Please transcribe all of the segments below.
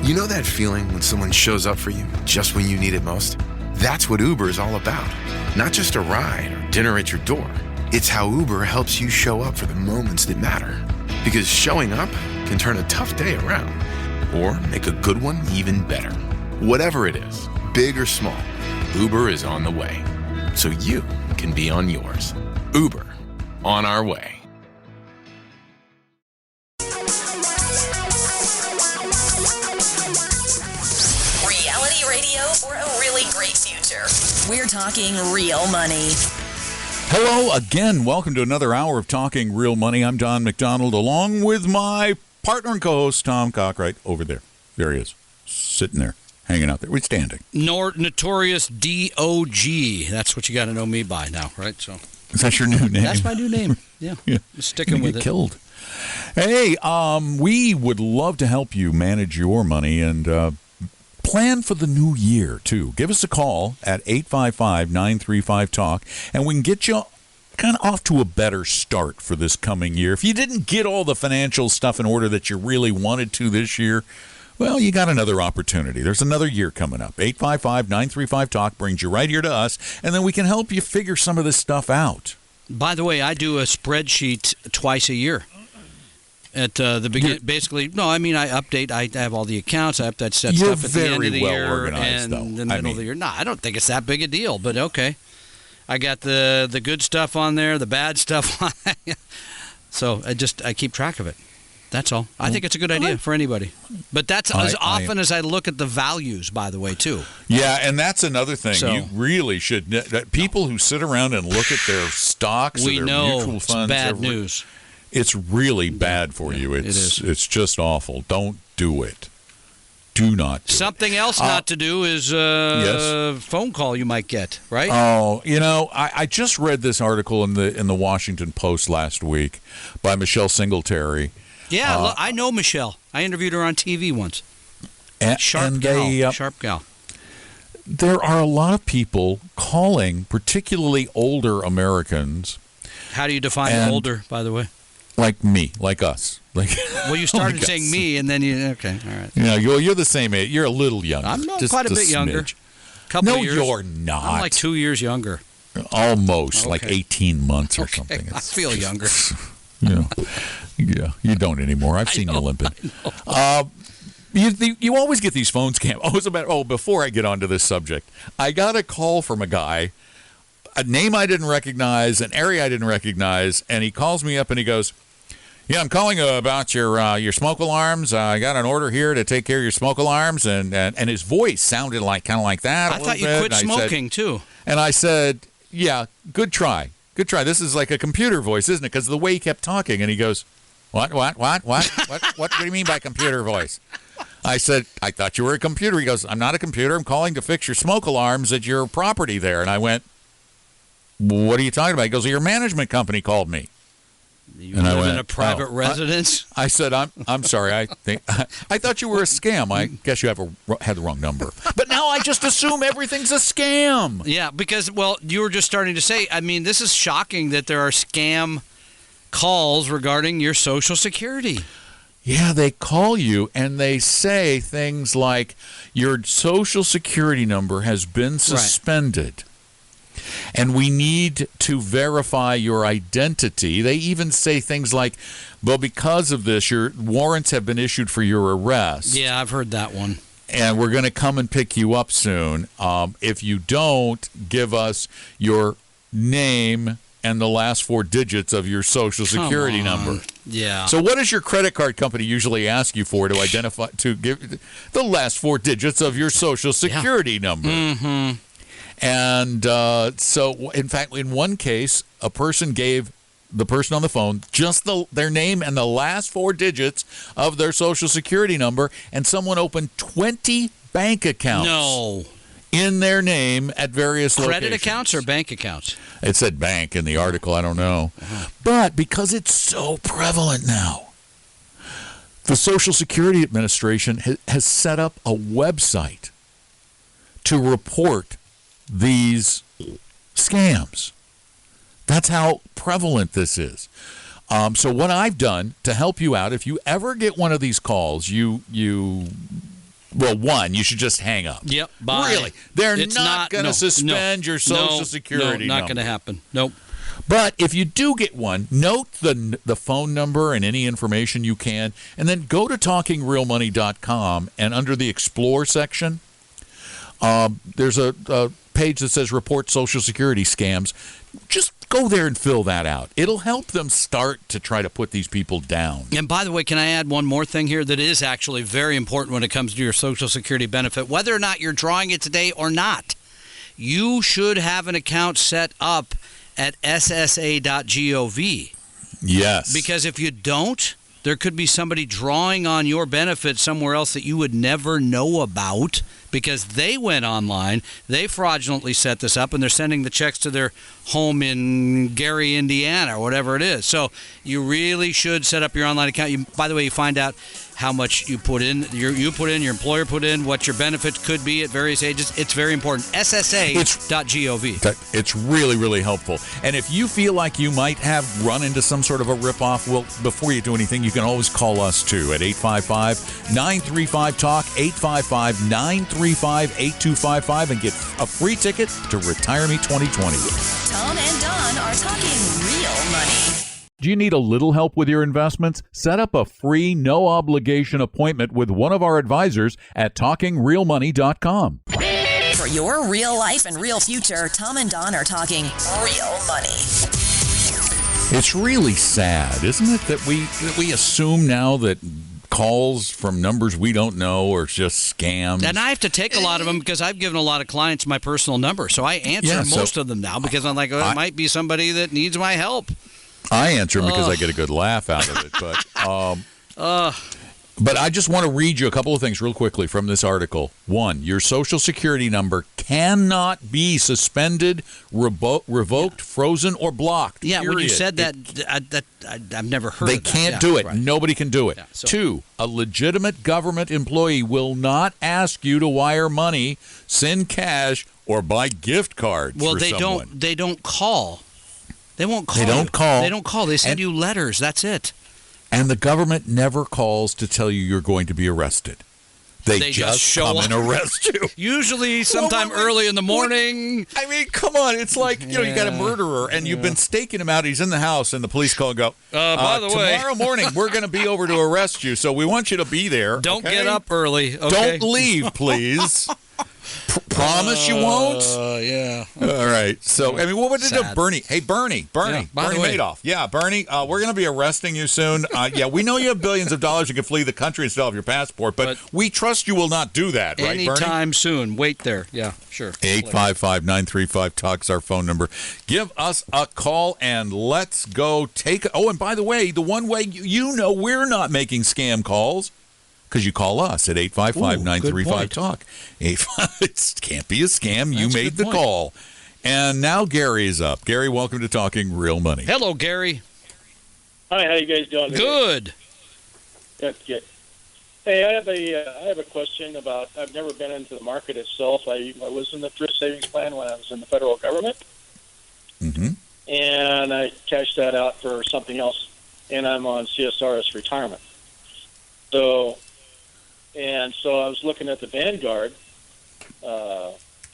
You know that feeling when someone shows up for you just when you need it most? That's what Uber is all about. Not just a ride or dinner at your door. It's how Uber helps you show up for the moments that matter. Because showing up can turn a tough day around or make a good one even better. Whatever it is, big or small, Uber is on the way. So you can be on yours. Uber, on our way. Reality radio for a really great future. We're talking real money. Hello again. Welcome to another hour of Talking Real Money. I'm Don McDonald, along with my partner and co-host, Tom Cockright, over there. There he is, sitting there, hanging out there. We're standing. Notorious D.O.G. That's what you got to know me by now, right? So is that your new name? That's my new name. Yeah, yeah. I'm sticking with it. Killed. Hey, we would love to help you manage your money and plan for the new year, too. Give us a call at 855-935-TALK, and we can get you kind of off to a better start for this coming year. If you didn't get all the financial stuff in order that you really wanted to this year, well, you got another opportunity. There's another year coming up. 855-935-TALK brings you right here to us, and then we can help you figure some of this stuff out. By the way, I do a spreadsheet twice a year. At the beginning, basically, no, I mean, I update. I have all the accounts. I have to set stuff at the end of the year organized, and the middle of the year. No, I don't think it's that big a deal, but okay. I got the good stuff on there, the bad stuff on there. So I keep track of it. That's all. I think it's a good idea for anybody. But that's as often as I look at the values, by the way, too. Yeah, and that's another thing. So, you really should. People who sit around and look at their stocks or their mutual funds. It's bad news. It's really bad for you. It is. It's just awful. Don't do it. Do not do Something else not to do is a phone call you might get, right? Oh, I just read this article in the Washington Post last week by Michelle Singletary. Yeah, I know Michelle. I interviewed her on TV once. Sharp gal. There are a lot of people calling, particularly older Americans. How do you define older, by the way? Like me, like us. Well, you started saying me, and then okay, all right. Yeah, you're the same age. You're a little younger. I'm just quite a bit younger. Couple no, of years. You're not. I'm like 2 years younger. Almost, like 18 months or something. I feel younger. Yeah, you don't anymore. I've seen you limping. You always get these phone scams. Before I get onto this subject, I got a call from a guy, a name I didn't recognize, an area I didn't recognize, and he calls me up and he goes, "Yeah, I'm calling about your smoke alarms. I got an order here to take care of your smoke alarms," and his voice sounded kind of like that. I thought you quit smoking too. And I said, "Yeah, good try. Good try. This is like a computer voice, isn't it?" Because of the way he kept talking, and he goes, What do you mean by computer voice? I said, "I thought you were a computer." He goes, "I'm not a computer. I'm calling to fix your smoke alarms at your property there." And I went, "What are you talking about?" He goes, "Your management company called me." You live in a private residence? I said, I'm sorry. I thought you were a scam. I guess you had the wrong number. But now I just assume everything's a scam. Yeah, because, you were just starting to say, I mean, this is shocking that there are scam calls regarding your Social Security. Yeah, they call you and they say things like, "Your Social Security number has been suspended. Right. And we need to verify your identity." They even say things like, "Well, because of this, your warrants have been issued for your arrest." Yeah, I've heard that one. "And we're going to come and pick you up soon. If you don't, give us your name and the last 4 digits of your Social Security number." Yeah. So what does your credit card company usually ask you for to identify, to give the last 4 digits of your Social Security number? Mm-hmm. And so, in fact, in one case, a person gave the person on the phone just their name and the last 4 digits of their Social Security number, and someone opened 20 bank accounts in their name at various locations. Credit accounts or bank accounts? It said bank in the article. I don't know. But because it's so prevalent now, the Social Security Administration has set up a website to report these scams. That's how prevalent this is. So what I've done to help you out, if you ever get one of these calls, you Well, one, you should just hang up. Yep. Bye. Really? They're It's not going to suspend your Social no, Security No, not number. going to happen. Nope. But if you do get one, note the phone number and any information you can, and then go to talkingrealmoney.com, and under the Explore section, there's a page that says Report Social Security Scams. Just go there and fill that out. It'll help them start to try to put these people down. And by the way, can I add one more thing here that is actually very important when it comes to your Social Security benefit? Whether or not you're drawing it today or not, you should have an account set up at ssa.gov. Yes. Because if you don't, there could be somebody drawing on your benefit somewhere else that you would never know about because they went online, they fraudulently set this up, and they're sending the checks to their home in Gary, Indiana, or whatever it is. So you really should set up your online account. By the way, you find out how much you put in, your employer put in, what your benefits could be at various ages. It's very important. SSA.gov. It's really, really helpful. And if you feel like you might have run into some sort of a ripoff, well, before you do anything, you can always call us, too, at 855-935-TALK, 855-935-8255, and get a free ticket to Retire Me 2020. Tom and Don are talking real money. Do you need a little help with your investments? Set up a free, no-obligation appointment with one of our advisors at talkingrealmoney.com. For your real life and real future, Tom and Don are talking real money. It's really sad, isn't it, that we assume now that calls from numbers we don't know are just scams. And I have to take a lot of them because I've given a lot of clients my personal number. So I answer most of them now because I'm like, oh, it might be somebody that needs my help. I answer them because I get a good laugh out of it. But I just want to read you a couple of things real quickly from this article. One, your Social Security number cannot be suspended, revoked, frozen, or blocked. Yeah, period. when you said that, I've never heard They of that. can't do it. Right. Nobody can do it. Yeah, so- Two, a legitimate government employee will not ask you to wire money, send cash, or buy gift cards Well, for they someone. don't call. They won't call. They don't call. They don't call. They send you letters. That's it. And the government never calls to tell you you're going to be arrested. They just show come up. and arrest you. Usually sometime early in the morning. I mean, come on. It's like, you got a murderer, and you've been staking him out. He's in the house, and the police call and go, by the way. tomorrow morning, we're going to be over to arrest you, so we want you to be there. Don't okay? get up early. Okay? Don't leave, please. Promise you won't? Yeah. All right. So, I mean, what would it do? Sad. Bernie. Hey, Bernie. Yeah, by Bernie the way. Madoff. Yeah, Bernie, we're going to be arresting you soon. Yeah, we know you have billions of dollars. You can flee the country and still have your passport, but we trust you will not do that, right, Bernie? Anytime soon. Wait there. Yeah, sure. 855-935-TALK is our phone number. Give us a call and let's go take. Oh, and by the way, the one way we're not making scam calls, because you call us at 855-935-TALK. It can't be a scam. You That's a made good the point. call. And now Gary's up. Gary, welcome to Talking Real Money. Hello, Gary. Hi, how you guys doing? Good. That's good. Hey, I have a question about. I've never been into the market itself. I was in the thrift savings plan when I was in the federal government, and I cashed that out for something else, and I'm on CSRS retirement. So I was looking at the Vanguard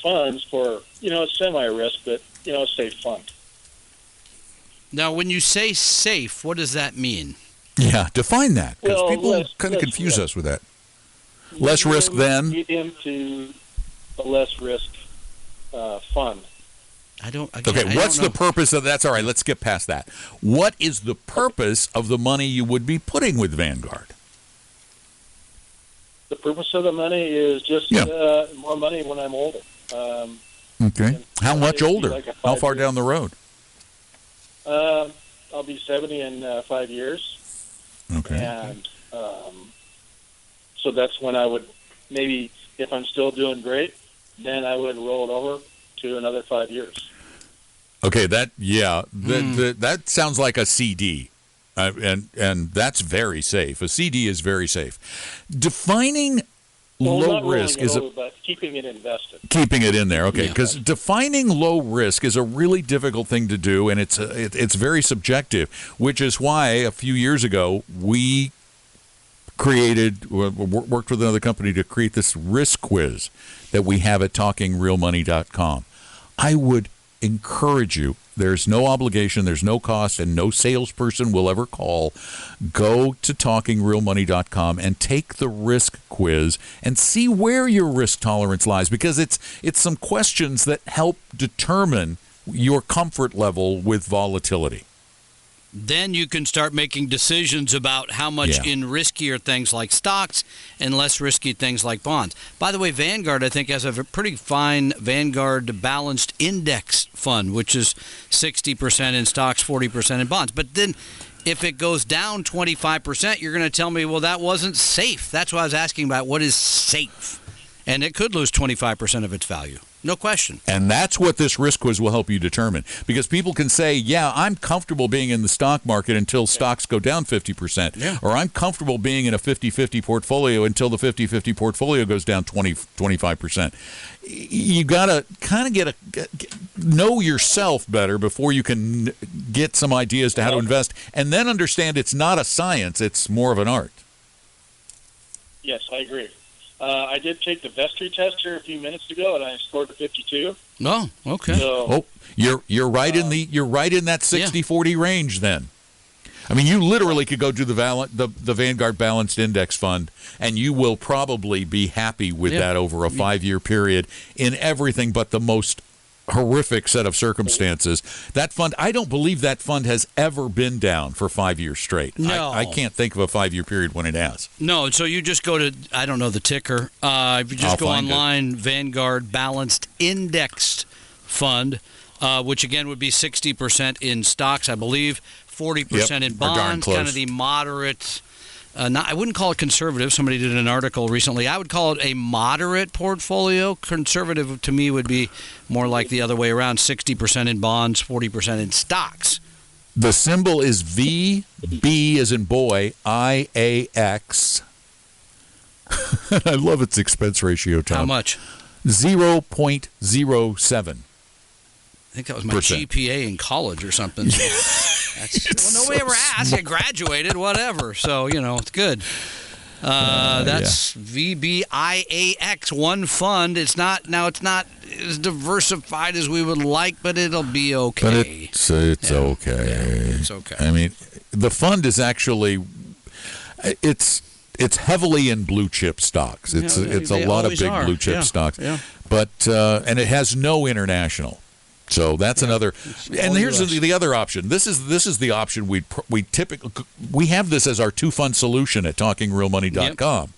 funds for semi-risk, but safe fund. Now, when you say safe, what does that mean? Yeah, define that, because Well, people kind of confuse us with that. Less risk than? Get into a less risk fund. Okay, what's the purpose of that's all right, let's skip past that. What is the purpose of the money you would be putting with Vanguard? The purpose of the money is just more money when I'm older. Okay. How much older? Like a How far 5 down the road? I'll be 70 in 5 years. Okay. And so that's when I would maybe, if I'm still doing great, then I would roll it over to another 5 years. Okay, that sounds like a CD. And that's very safe. A CD is very safe. Defining low not risk rolling it is over, but keeping it invested. keeping it in there. Okay, because defining low risk is a really difficult thing to do, and it's very subjective. Which is why a few years ago we worked with another company to create this risk quiz that we have at TalkingRealMoney.com. I would encourage you. There's no obligation, there's no cost, and no salesperson will ever call. Go to TalkingRealMoney.com and take the risk quiz and see where your risk tolerance lies, because it's some questions that help determine your comfort level with volatility. Then you can start making decisions about how much in riskier things like stocks and less risky things like bonds. By the way, Vanguard, I think, has a pretty fine Vanguard Balanced Index Fund, which is 60% in stocks, 40% in bonds. But then if it goes down 25%, you're going to tell me, well, that wasn't safe. That's why I was asking about what is safe. And it could lose 25% of its value. No question. And that's what this risk quiz will help you determine. Because people can say, yeah, I'm comfortable being in the stock market until stocks go down 50%. Yeah. Or I'm comfortable being in a 50-50 portfolio until the 50-50 portfolio goes down 25%. You got to kind of know yourself better before you can get some ideas to how to invest. And then understand it's not a science, it's more of an art. Yes, I agree. I did take the Vestry test here a few minutes ago, and I scored a 52. Oh, okay. So, you're right in that 60-40 range then. I mean, you literally could go do the Vanguard Balanced Index Fund, and you will probably be happy with that over a 5-year period in everything but the most horrific set of circumstances. That fund, I don't believe that fund has ever been down for 5 years straight. No. I can't think of a 5-year period when it has. No, so you just go to, I don't know the ticker. If you just go online, Vanguard Balanced Indexed Fund, which again would be 60% in stocks, I believe, 40% in bonds, kind of the moderate. I wouldn't call it conservative. Somebody did an article recently. I would call it a moderate portfolio. Conservative to me would be more like the other way around, 60% in bonds, 40% in stocks. The symbol is VB as in boy, IAX. I love its expense ratio, Tom. How much? 0.07. I think that was my GPA in college or something. Nobody ever asked. I graduated, whatever. So, it's good. That's VBIAX, one fund. It's not as diversified as we would like, but it'll be okay. But it's okay. Yeah, it's okay. I mean, the fund is actually it's heavily in blue chip stocks. It's a lot of big blue chip stocks. Yeah. But and it has no international. So that's another. And here's the other option. This is the option we typically have this as our two-fund solution at TalkingRealMoney.com,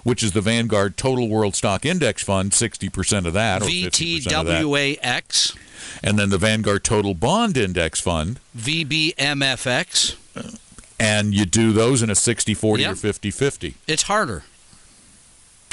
which is the Vanguard Total World Stock Index Fund, 60% of that, or 50% of that. VTWAX. And then the Vanguard Total Bond Index Fund, VBMFX. And you do those in a 60-40 or 50-50. It's harder.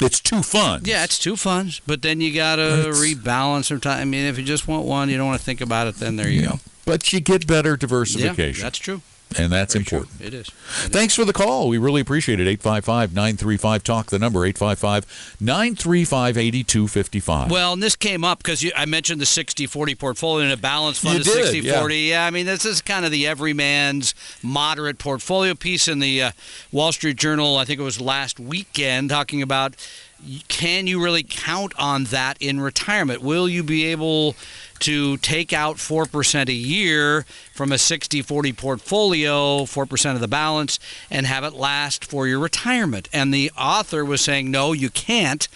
It's two funds. Yeah, it's two funds, but then you got to rebalance some time. I mean, if you just want one, you don't want to think about it, then there you go. But you get better diversification. Yeah, that's true. And that's Very important. True. It is. Thanks for the call. We really appreciate it. 855-935-TALK, the number, 855-935-8255. Well, and this came up because I mentioned the 60-40 portfolio, and a balanced fund is 60-40. Yeah, I mean, this is kind of the everyman's moderate portfolio piece in the Wall Street Journal, I think it was last weekend, talking about can you really count on that in retirement? Will you be able to take out 4% a year from a 60-40 portfolio, 4% of the balance, and have it last for your retirement? And the author was saying, no, you can't,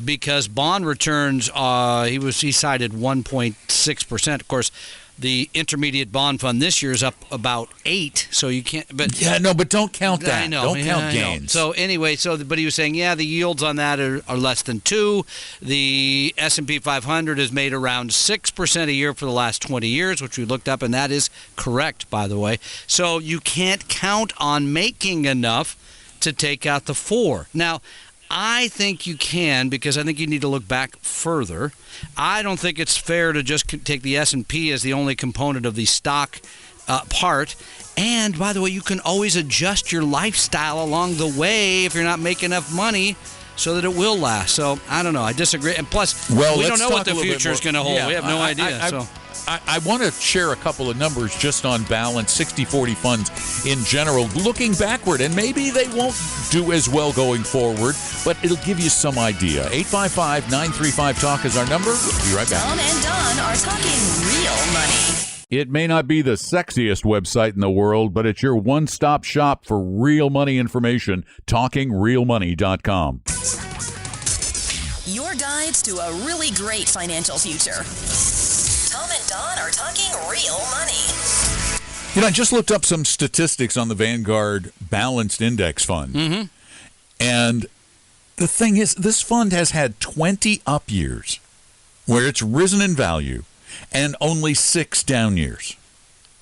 because bond returns, he cited 1.6%. Of course, the intermediate bond fund this year is up about 8%, so you can't. But don't count that. I know. Don't count gains. So anyway, but he was saying, the yields on that are less than 2%. The S&P 500 has made around 6% a year for the last 20 years, which we looked up, and that is correct, by the way. So you can't count on making enough to take out the 4%. Now, I think you can, because I think you need to look back further. I don't think it's fair to just take the S&P as the only component of the stock part. And, by the way, you can always adjust your lifestyle along the way if you're not making enough money so that it will last. So, I don't know. I disagree. And plus, we don't know what the future is going to hold. We have no idea. I want to share a couple of numbers just on balance, 60-40 funds in general, looking backward, and maybe they won't do as well going forward, but it'll give you some idea. 855-935-TALK is our number. We'll be right back. Tom and Don are talking real money. It may not be the sexiest website in the world, but it's your one-stop shop for real money information, talkingrealmoney.com. Your guides to a really great financial future. Tom and Don are talking real money. You know, I just looked up some statistics on the Vanguard Balanced Index Fund. Mm-hmm. And the thing is, this fund has had 20 up years where it's risen in value and only 6 down years.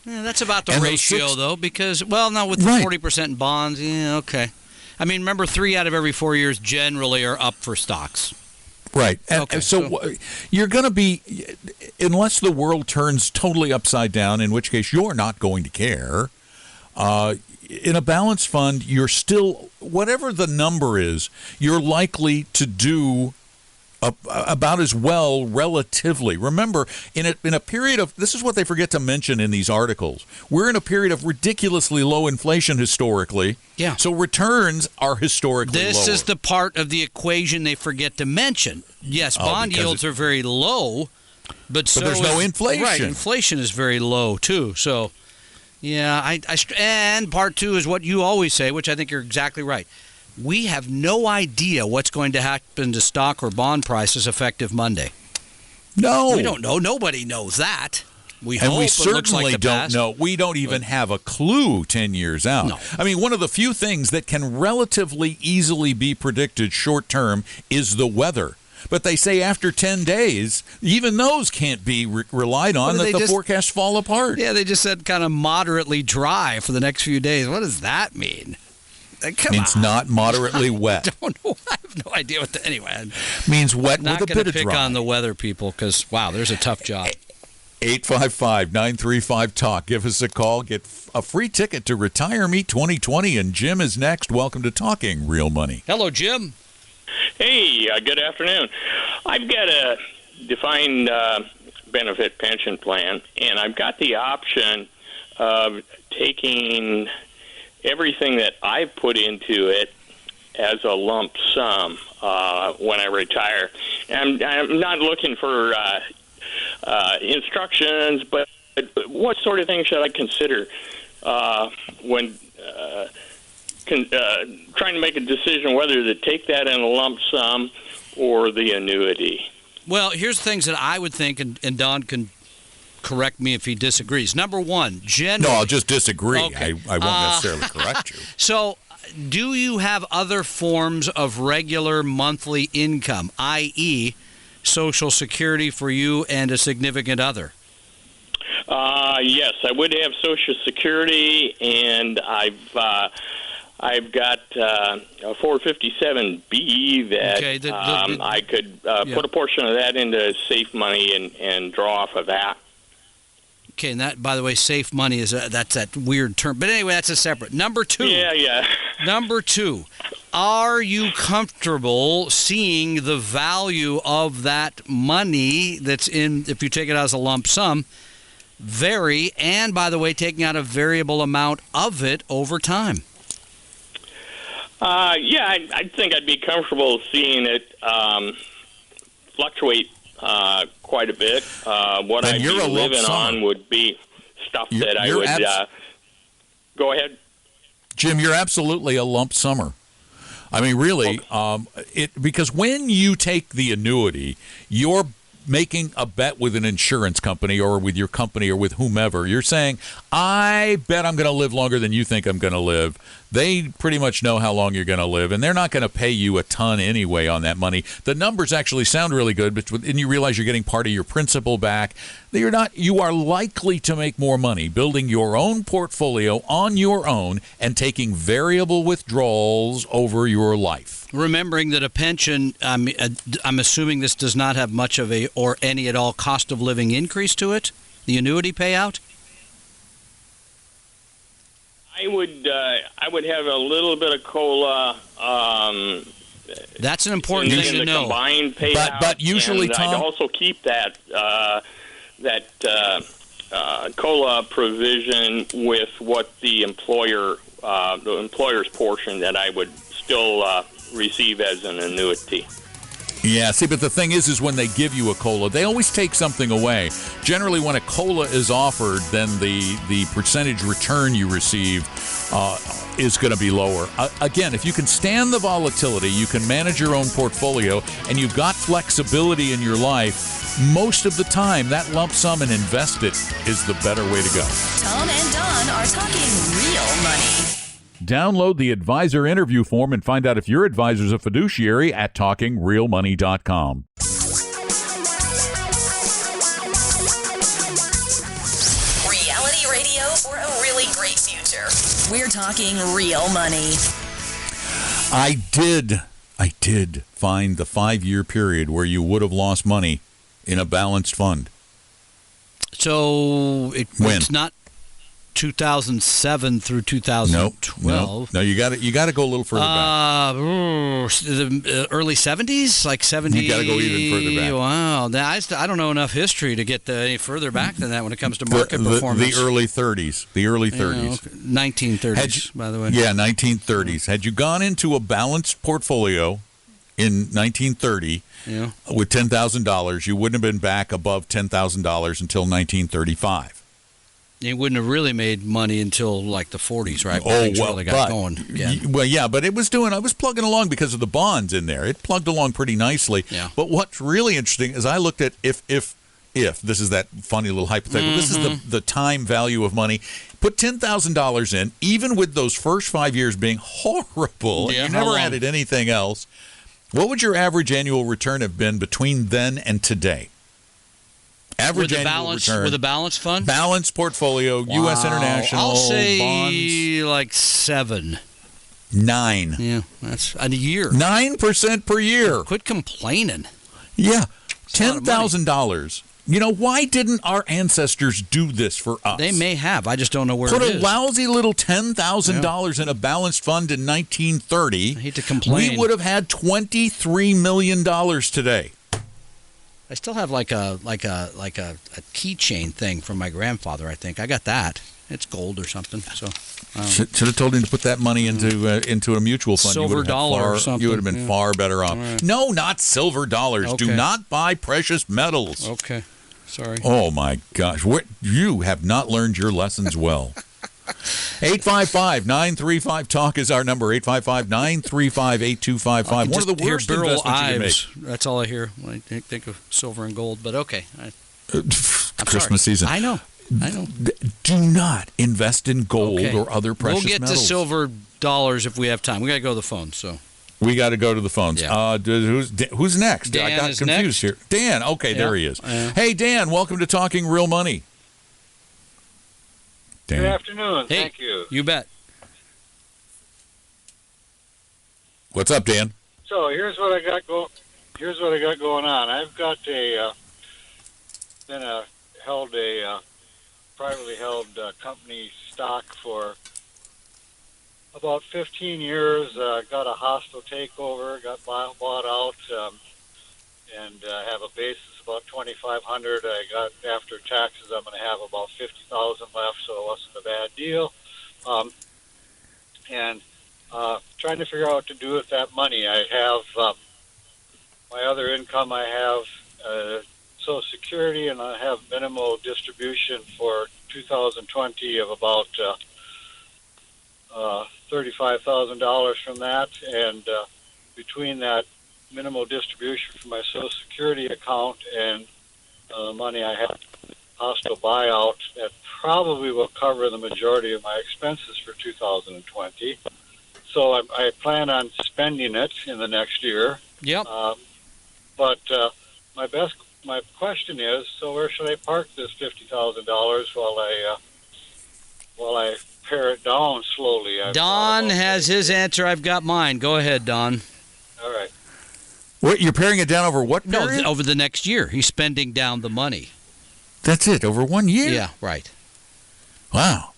Yeah, that's about the And those ratio, 6 though, because, well, now with the Right. 40% in bonds, yeah, okay. I mean, remember, 3 out of every 4 years generally are up for stocks. Right. And Okay, so you're going to be, unless the world turns totally upside down, in which case you're not going to care. In a balanced fund, you're still, whatever the number is, you're likely to do about as well relatively. Remember, in a period of, this is what they forget to mention in these articles, we're in a period of ridiculously low inflation historically. Yeah. So returns are historically lower. This is the part of the equation they forget to mention. Yes, bond because yields are very low, but so there's no is- inflation. Right, inflation is very low, too. So, yeah, and part 2 is what you always say, which I think you're exactly right. We have no idea what's going to happen to stock or bond prices effective Monday. No. We don't know. Nobody knows that. We And hope we it looks like certainly the don't past. know. We don't even have a clue 10 years out. No. I mean, one of the few things that can relatively easily be predicted short term is the weather. But they say after 10 days, even those can't be relied on, What do that they the just- forecasts fall apart. Yeah, they just said kind of moderately dry for the next few days. What does that mean? Come Means on. not moderately wet. I don't know. I have no idea what anyway. Means wet Not with a going bit to of pick dry. on the weather people because, wow, there's a tough job. 855-935-TALK. Give us a call. Get a free ticket to Retire Meet 2020. And Jim is next. Welcome to Talking Real Money. Hello, Jim. Hey, good afternoon. I've got a defined benefit pension plan, and I've got the option of taking everything that I've put into it as a lump sum when I retire. I'm not looking for instructions, but what sort of things should I consider when trying to make a decision whether to take that in a lump sum or the annuity? Well, here's things that I would think, and Don can correct me if he disagrees. Number one, generally. No, I'll just disagree. Okay. I won't necessarily correct you. So, do you have other forms of regular monthly income, i.e., Social Security for you and a significant other? Yes, I would have Social Security, and I've got a 457B that Okay, I could put a portion of that into safe money and draw off of that. Okay, and that, by the way, safe money is that's that weird term. But anyway, that's a separate. Number two. Yeah. Number two, are you comfortable seeing the value of that money that's in, if you take it as a lump sum, vary, and by the way, taking out a variable amount of it over time? I think I'd be comfortable seeing it fluctuate quite a bit. What Then I'd you're be a lump living summer. on would be stuff You're- that I you're would... go ahead. Jim, you're absolutely a lump summer. I mean, really, because when you take the annuity, you're making a bet with an insurance company or with your company or with whomever. You're saying, I bet I'm going to live longer than you think I'm going to live. They pretty much know how long you're going to live, and they're not going to pay you a ton anyway on that money. The numbers actually sound really good, but then you realize you're getting part of your principal back. You are likely to make more money building your own portfolio on your own and taking variable withdrawals over your life. Remembering that a pension, I'm assuming this does not have much of a or any at all cost of living increase to it, the annuity payout? I would have a little bit of COLA. That's an important in thing the to know. combined payout. But usually, and Tom- I'd also keep that that COLA provision with what the employer's portion that I would still receive as an annuity. Yeah, see, but the thing is when they give you a COLA, they always take something away. Generally, when a COLA is offered, then the percentage return you receive is going to be lower. Again, if you can stand the volatility, you can manage your own portfolio, and you've got flexibility in your life, most of the time, that lump sum and invest it is the better way to go. Tom and Don are talking real money. Download the advisor interview form and find out if your advisor's a fiduciary at TalkingRealMoney.com. Reality radio for a really great future. We're talking real money. I did find the 5-year period where you would have lost money in a balanced fund. So When? it's not 2007 through 2012. No, you got to go a little further back. The early 70s, like 70. You got to go even further back. Wow, I don't know enough history to get any further back than that when it comes to market performance. The early 30s. The early 30s. 1930s, by the way. Yeah, 1930s. Had you gone into a balanced portfolio in 1930 with $10,000, you wouldn't have been back above $10,000 until 1935. You wouldn't have really made money until like the 40s, right? Really got going. Yeah. But it was I was plugging along because of the bonds in there. It plugged along pretty nicely. Yeah. But what's really interesting is I looked at if this is that funny little hypothetical, this is the time value of money. Put $10,000 in, even with those first 5 years being horrible, Yeah, you how never long? added anything else. What would your average annual return have been between then and today? Average annual return with a balanced fund? Balanced portfolio, U.S. International, I'll say bonds. like 7. 9. Yeah, that's a year. 9% per year. Quit complaining. Yeah. It's a lot of money. $10,000. You know, why didn't our ancestors do this for us? They may have. I just don't know where Put it a is. lousy little $10,000 in a balanced fund in 1930. I hate to complain. We would have had $23 million today. I still have like a keychain thing from my grandfather. I think I got that. It's gold or something. So Should have told him to put that money into a mutual fund. Silver dollar or something. You would have been far better off. Right. No, not silver dollars. Okay. Do not buy precious metals. Okay, sorry. Oh my gosh, you have not learned your lessons well. 855-935-TALK is our number. 855-935-8255. One of the worst Beryl investments you can make. Ives. That's all I hear when I think of silver and gold. But okay, Christmas season. I know. Do not invest in gold Okay. or other precious We'll get metals. to silver dollars if we have time. We got to go to the phone. So We got to go to the phones. Yeah. Who's next? Dan I got is confused next. here. Dan. Okay, there he is. Hey, Dan. Welcome to Talking Real Money. Dan. Good afternoon. Hey, Thank you. You bet. What's up, Dan? So here's what I got going on. I've got held a privately held company stock for about 15 years. Got a hostile takeover. Got bought out, and have a basis about 2,500. I got after taxes. I'm going to have about 50,000 left, so it wasn't a bad deal. And trying to figure out what to do with that money. I have my other income. I have Social Security, and I have minimal distribution for 2020 of about $35,000 from that. And between that minimal distribution from my Social Security account and money I have hostile buyout, that probably will cover the majority of my expenses for 2020. So I plan on spending it in the next year. Yep. But my question is, so where should I park this $50,000 while I pare it down slowly? Don has his answer. I've got mine. Go ahead, Don. All right. What, you're paring it down over what period? No, over the next year. He's spending down the money. That's it, over 1 year? Yeah, right. Wow.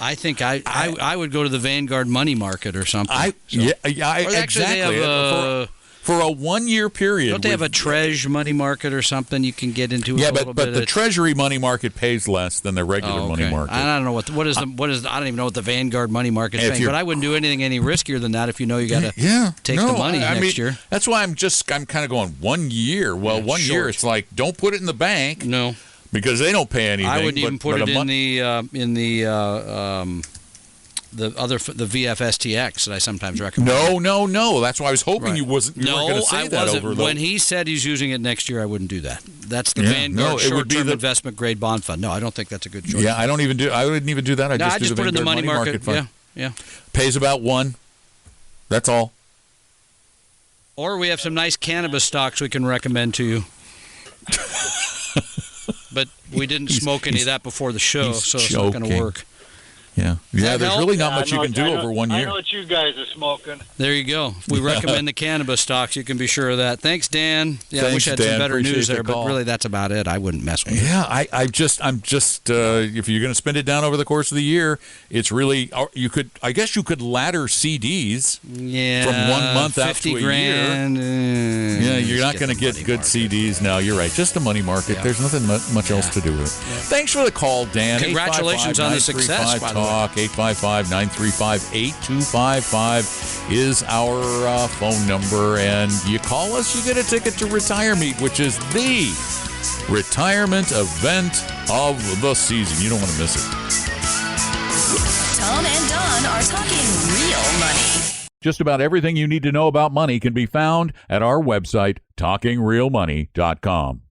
I think I would go to the Vanguard money market or something. Exactly. They have, for a 1-year period. Don't they have a Treasury money market or something you can get into? Yeah, a little but bit the Treasury money market pays less than the regular money market. I don't know what is I don't even know what the Vanguard money market is paying, but I wouldn't do anything any riskier than that if you know you got to take the money next year. That's why I'm kind of going 1 year. Well, 1 year, it's like don't put it in the bank. No, because they don't pay anything. I wouldn't even put it in the VFSTX that I sometimes recommend. No. That's why I was hoping you weren't going to say that. No, I wasn't. When he said he's using it next year, I wouldn't do that. That's the Vanguard short-term investment grade bond fund. No, I don't think that's a good choice. Yeah, I wouldn't even do that. I just put it in the money market fund. Yeah. Pays about 1. That's all. Or we have some nice cannabis stocks we can recommend to you. But we didn't smoke any of that before the show, so it's not going to work. Yeah. There's really not much you can do over 1 year. I know what you guys are smoking. There you go. If we recommend the cannabis stocks, you can be sure of that. Thanks, Dan. Yeah, I wish I had some better news there, but really that's about it. I wouldn't mess with it. Yeah, I'm just if you're going to spend it down over the course of the year, it's really I guess you could ladder CDs from 1 month out to a $50,000. year. You're not going to get good CDs now. You're right. Just the money market. Yeah. There's nothing much else to do with it. Yeah. Thanks for the call, Dan. Congratulations on the success, by the way. 855-935-8255 is our phone number, and you call us, you get a ticket to Retire Meet, which is the retirement event of the season. You don't want to miss it. Tom and Don are talking real money. Just about everything you need to know about money can be found at our website, talkingrealmoney.com.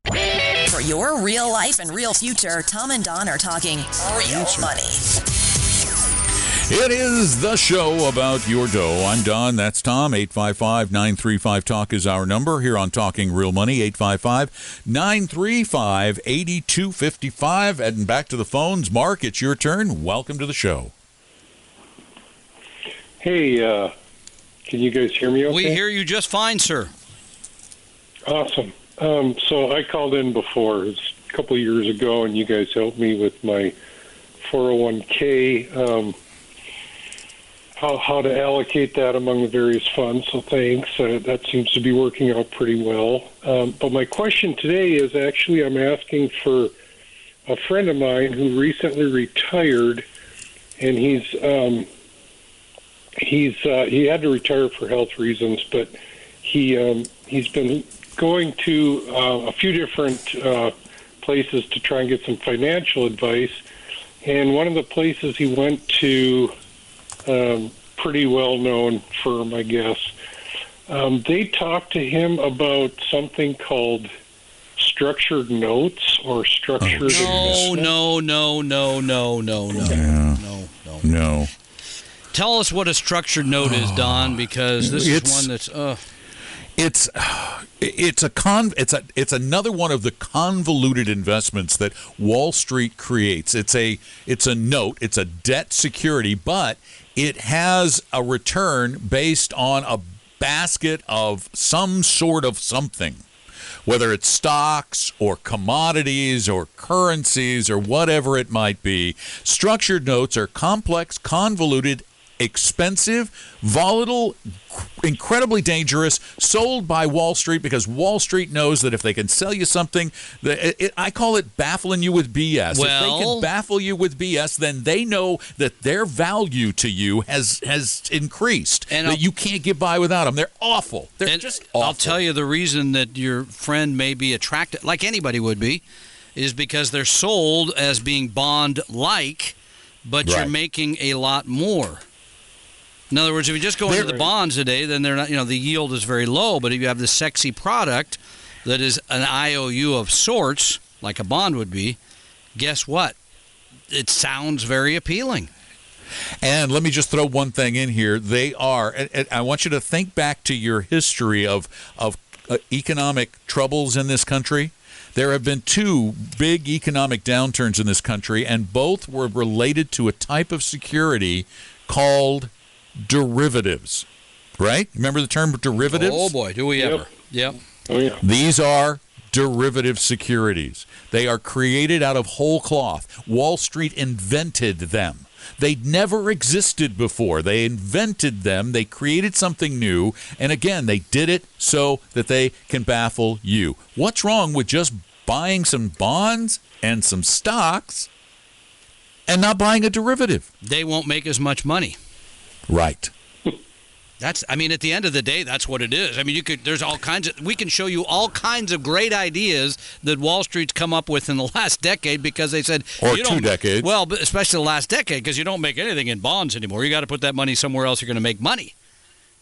For your real life and real future, Tom and Don are talking real money. It is the show about your dough. I'm Don. That's Tom. 855-935-TALK is our number here on Talking Real Money. 855-935-8255. And back to the phones. Mark, it's your turn. Welcome to the show. Hey, can you guys hear me okay? We hear you just fine, sir. Awesome. So I called in before. It was a couple of years ago, and you guys helped me with my 401k. How to allocate that among the various funds, so thanks. That seems to be working out pretty well. But my question today is actually I'm asking for a friend of mine who recently retired, and he had to retire for health reasons, but he's been going to a few different places to try and get some financial advice, and one of the places he went to, pretty well-known firm, I guess. They talked to him about something called structured notes or structured. No. Tell us what a structured note is, Don, because this is one that's. It's another one of the convoluted investments that Wall Street creates. It's a note, it's a debt security, but it has a return based on a basket of some sort of something, whether it's stocks or commodities or currencies or whatever it might be. Structured notes are complex, convoluted, expensive, volatile, incredibly dangerous, sold by Wall Street because Wall Street knows that if they can sell you something, I call it baffling you with BS. If they can baffle you with BS, then they know that their value to you has increased, and that you can't get by without them. They're awful. They're just awful. I'll tell you the reason that your friend may be attracted, like anybody would be, is because they're sold as being bond-like, but you're making a lot more. In other words, if you just go into the bonds today, then they're not. The yield is very low. But if you have this sexy product that is an IOU of sorts, like a bond would be, guess what? It sounds very appealing. And let me just throw one thing in here. They are. I want you to think back to your history of economic troubles in this country. There have been 2 big economic downturns in this country, and both were related to a type of security called derivatives, right? Remember the term derivatives? Oh, boy, do we ever. Yep. Oh, yeah. These are derivative securities. They are created out of whole cloth. Wall Street invented them. They'd never existed before. They invented them. They created something new. And again, they did it so that they can baffle you. What's wrong with just buying some bonds and some stocks and not buying a derivative? They won't make as much money. Right. I mean, at the end of the day, that's what it is. I mean, we can show you all kinds of great ideas that Wall Street's come up with in the last decade because they said, or 2 decades. Well, but especially the last decade, because you don't make anything in bonds anymore. You got to put that money somewhere else. You're going to make money.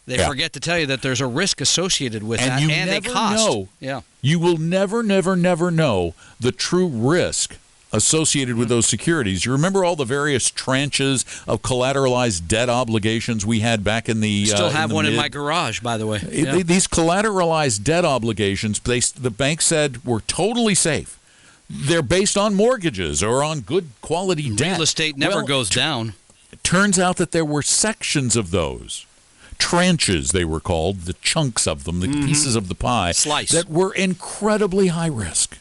They forget to tell you that there's a risk associated with that, and a cost. Know. Yeah, you will never know the true risk associated with those securities. You remember all the various tranches of collateralized debt obligations we had back in the still have one in my garage, by the way. These collateralized debt obligations, the bank said, were totally safe. They're based on mortgages or on good quality debt. Real estate never goes down. It turns out that there were sections of those tranches, they were called, the chunks of them, the pieces of the pie, slice, that were incredibly high risk.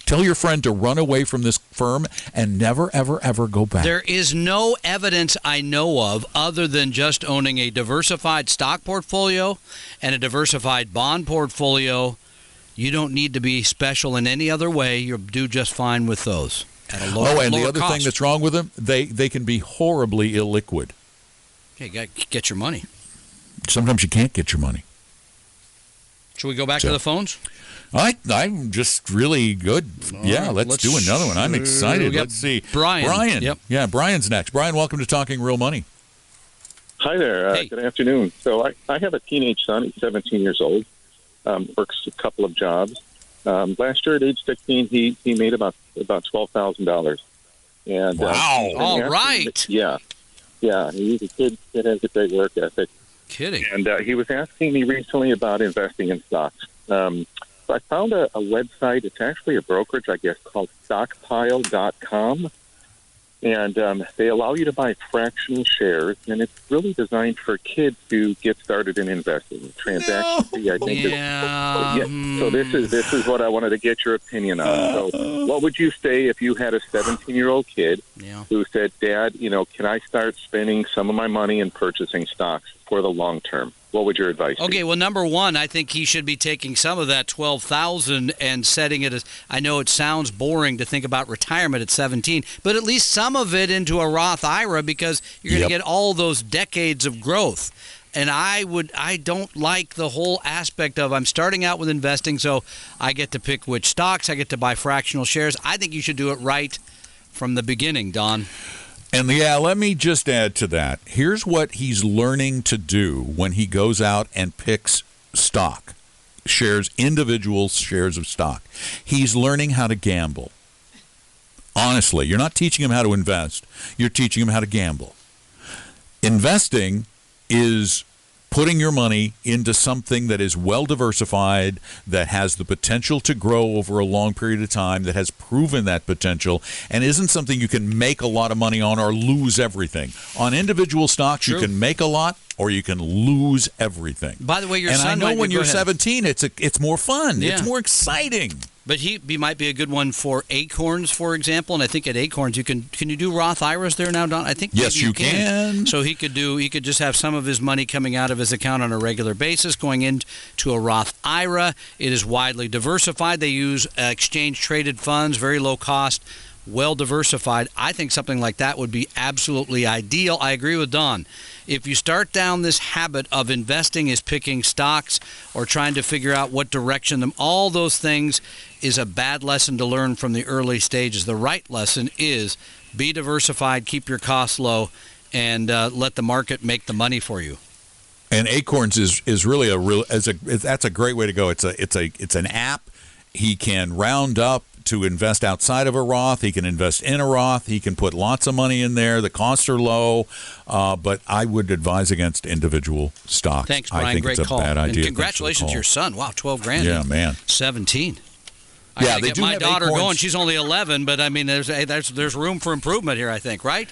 Tell your friend to run away from this firm and never, ever, ever go back. There is no evidence I know of other than just owning a diversified stock portfolio and a diversified bond portfolio. You don't need to be special in any other way. You'll do just fine with those at a lower and the other cost. thing that's wrong with them, they can be horribly illiquid. Okay, you got to get your money. Sometimes you can't get your money. Should we go back to the phones? I'm just really good. Yeah, let's do another one. I'm excited. Let's see. Brian. Yep. Yeah, Brian's next. Brian, welcome to Talking Real Money. Hi there. Good afternoon. So I have a teenage son. He's 17 years old. Works a couple of jobs. Last year at age 16, he made about $12,000. And wow! All right. Yeah. He's a kid that has a great work ethic. Kidding. And he was asking me recently about investing in stocks. So I found a website. It's actually a brokerage, I guess, called Stockpile.com. And they allow you to buy fractional shares, and it's really designed for kids to get started in investing. Transaction fee, I think. So this is what I wanted to get your opinion on. So what would you say if you had a 17-year-old kid who said, Dad, can I start spending some of my money in purchasing stocks for the long term? What would your advice be? Okay, well, number one, I think he should be taking some of that $12,000 and setting it as, I know it sounds boring to think about retirement at 17, but at least some of it into a Roth IRA because you're going to get all those decades of growth. And I don't like the whole aspect of I'm starting out with investing, so I get to pick which stocks, I get to buy fractional shares. I think you should do it right from the beginning, Don. And let me just add to that. Here's what he's learning to do when he goes out and picks stock, individual shares of stock. He's learning how to gamble. Honestly, you're not teaching him how to invest. You're teaching him how to gamble. Investing is putting your money into something that is well diversified, that has the potential to grow over a long period of time, that has proven that potential, and isn't something you can make a lot of money on or lose everything. On individual stocks, you can make a lot or you can lose everything. By the way, your son I know when you're 17, it's more fun. Yeah. It's more exciting. But he might be a good one for Acorns, for example. And I think at Acorns, can you do Roth IRAs there now, Don? I think yes, you can. So he could just have some of his money coming out of his account on a regular basis, going into a Roth IRA. It is widely diversified. They use exchange traded funds, very low cost, well diversified. I think something like that would be absolutely ideal. I agree with Don. If you start down this habit of investing is picking stocks or trying to figure out what direction all those things is a bad lesson to learn from the early stages. The right lesson is be diversified, keep your costs low, and let the market make the money for you. And Acorns is really that's a great way to go. It's an app. He can round up to invest outside of a Roth. He can invest in a Roth. He can put lots of money in there. The costs are low, but I would advise against individual stocks. Thanks, Brian. I think Great it's call. a bad idea. And congratulations to your son. Wow, $12,000. Yeah, man. 17. I gotta get my daughter going. She's only 11, but I mean, there's room for improvement here. I think, right?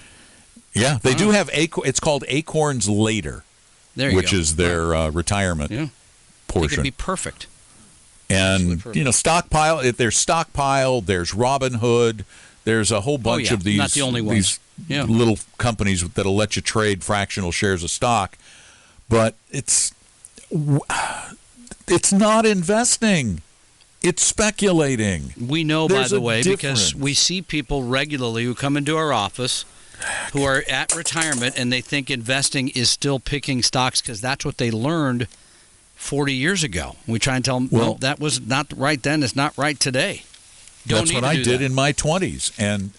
Yeah, they do have It's called Acorns Later, which is their retirement portion. It could be perfect. And Stockpile. If there's Stockpile, there's Robinhood. There's a whole bunch of these. Not the only ones. little companies that'll let you trade fractional shares of stock, but it's not investing. It's speculating. We know, There's by the a way, difference. because we see people regularly who come into our office who are at retirement and they think investing is still picking stocks because that's what they learned 40 years ago. We try and tell them, well, that was not right then. It's not right today. That's what I did in my 20s. And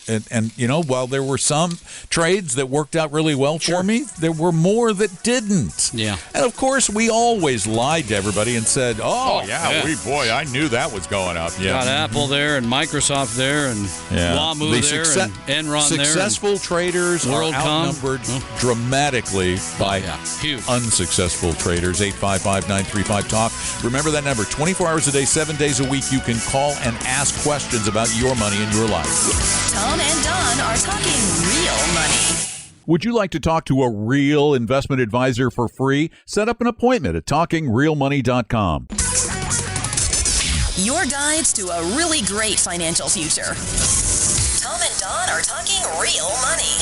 you know, while there were some trades that worked out really well for me, there were more that didn't. Yeah. And of course, we always lied to everybody and said, I knew that was going up. Yeah. Got Apple there and Microsoft there and WAMU there and Enron there. Successful traders are outnumbered dramatically by unsuccessful traders. 855-935-TALK. Remember that number. 24 hours a day, 7 days a week. You can call and ask questions about your money and your life. Tom and Don are talking real money. Would you like to talk to a real investment advisor for free? Set up an appointment at talkingrealmoney.com. Your guides to a really great financial future. Tom and Don are talking real money.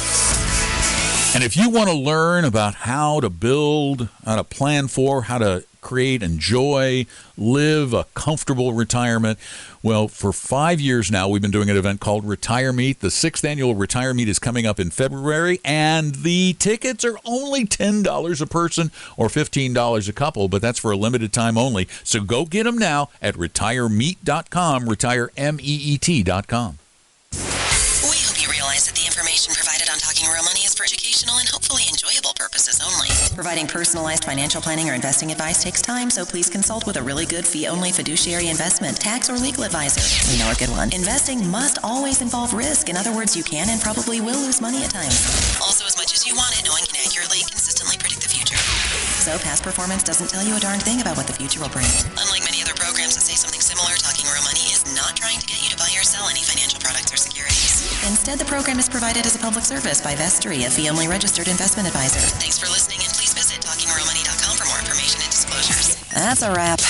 And if you want to learn about how to build, how to plan for, how to create, enjoy, live a comfortable retirement, well, for 5 years now, we've been doing an event called Retire Meet. The 6th annual Retire Meet is coming up in February, and the tickets are only $10 a person or $15 a couple, but that's for a limited time only. So go get them now at retiremeet.com, retiremeet.com. We hope you realize that the information provided on Talking Real Money is for educational and hopefully enjoyable purposes only. Providing personalized financial planning or investing advice takes time, so please consult with a really good fee-only fiduciary investment, tax, or legal advisor. We know a good one. Investing must always involve risk. In other words, you can and probably will lose money at times. Also, as much as you want it, no one can accurately and consistently predict the future. So past performance doesn't tell you a darn thing about what the future will bring. Unlike many other programs that say something similar, Talking Real Money is not trying to get you to buy or sell any financial products or securities. Instead, the program is provided as a public service by Vestory, a fee-only registered investment advisor. Thanks for listening, and please visit talkingrealmoney.com for more information and disclosures. That's a wrap.